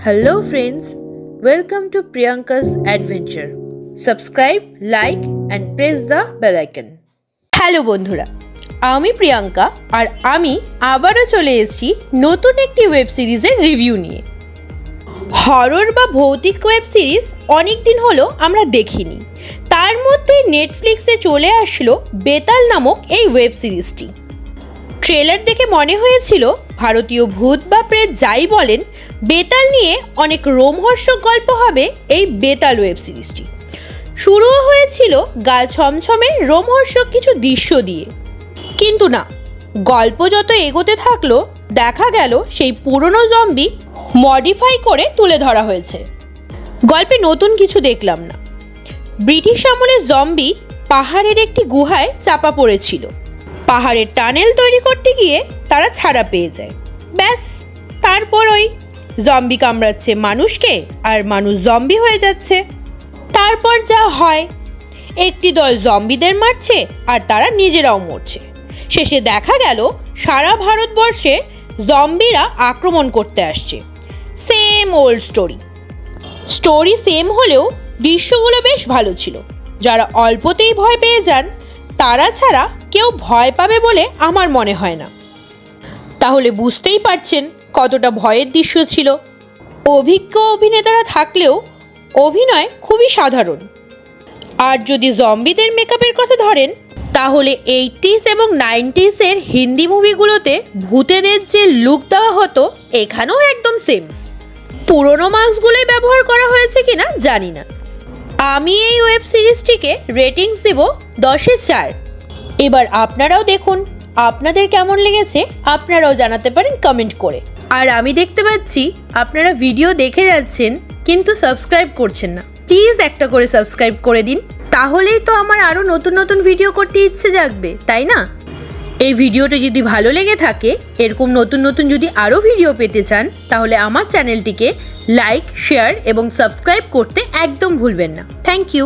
Hello friends, welcome to Priyanka's Adventure. Subscribe, like and press the bell icon. Hello বন্ধুরা, আমি প্রিয়াঙ্কা আর আমি আবারও চলে এসেছি নতুন একটি ওয়েব সিরিজের রিভিউ নিয়ে। হরর বা ভৌতিক ওয়েব সিরিজ অনেক দিন হলো আমরা দেখিনি, তার মধ্যে নেটফ্লিক্সে চলে আসলো বেতাল নামক এই ওয়েব সিরিজটি। ট্রেলার দেখে মনে হয়েছিল ভারতীয় ভূত বা প্রেত যাই বলেন, বেতাল নিয়ে অনেক রোমহর্ষক গল্প হবে এই বেতাল ওয়েব সিরিজটি। শুরুও হয়েছিল গা ছমছমে রোমহর্ষক কিছু দৃশ্য দিয়ে, কিন্তু না, গল্প যত এগোতে থাকলো দেখা গেল সেই পুরনো জম্বি মডিফাই করে তুলে ধরা হয়েছে। গল্পে নতুন কিছু দেখলাম না। ব্রিটিশ আমলের জম্বি পাহাড়ের একটি গুহায় চাপা পড়েছিল। পাহাড়ের টানেল তৈরি করতে গিয়ে তারা ছাড়া পেয়ে যায়। ব্যাস, তারপর ওই জম্বি কামড়াচ্ছে মানুষকে আর মানুষ জম্বি হয়ে যাচ্ছে। তারপর যা হয়, একটি দল জম্বিদের মারছে আর তারা নিজেরাও মরছে। শেষে দেখা গেল সারা ভারতবর্ষে জম্বিরা আক্রমণ করতে আসছে। সেম ওল্ড স্টোরি সেম হলেও দৃশ্যগুলো বেশ ভালো ছিল। যারা অল্পতেই ভয় পেয়ে যান তারা ছাড়া কেউ ভয় পাবে বলে আমার মনে হয় না। তাহলে বুঝতেই পারছেন কতটা ভয়ের দৃশ্য ছিল। অভিজ্ঞ অভিনেতারা থাকলেও অভিনয় খুবই সাধারণ। আর যদি জম্বিদের মেকআপের কথা ধরেন, তাহলে 80s এবং 90s এর হিন্দি মুভিগুলোতে ভূতেদের যে লুক দেওয়া হতো এখানেও একদম সেম। পুরনো মাস্কগুলোই ব্যবহার করা হয়েছে কিনা জানি না। আমি এই ওয়েব সিরিজটিকে রেটিংস দেব 10-এ 4। এবার আপনারাও দেখুন, আপনাদের কেমন লেগেছে আপনারাও জানাতে পারেন কমেন্ট করে। আর আমি দেখতে পাচ্ছি আপনারা ভিডিও দেখে যাচ্ছেন কিন্তু সাবস্ক্রাইব করছেন না। প্লিজ একটা করে সাবস্ক্রাইব করে দিন, তাহলেই তো আমার আরও নতুন নতুন ভিডিও করতে ইচ্ছে জাগবে, তাই না? এই ভিডিওটা যদি ভালো লেগে থাকে, এরকম নতুন নতুন যদি আরও ভিডিও পেতে চান, তাহলে আমার চ্যানেলটিকে লাইক, শেয়ার এবং সাবস্ক্রাইব করতে একদম ভুলবেন না। Thank you.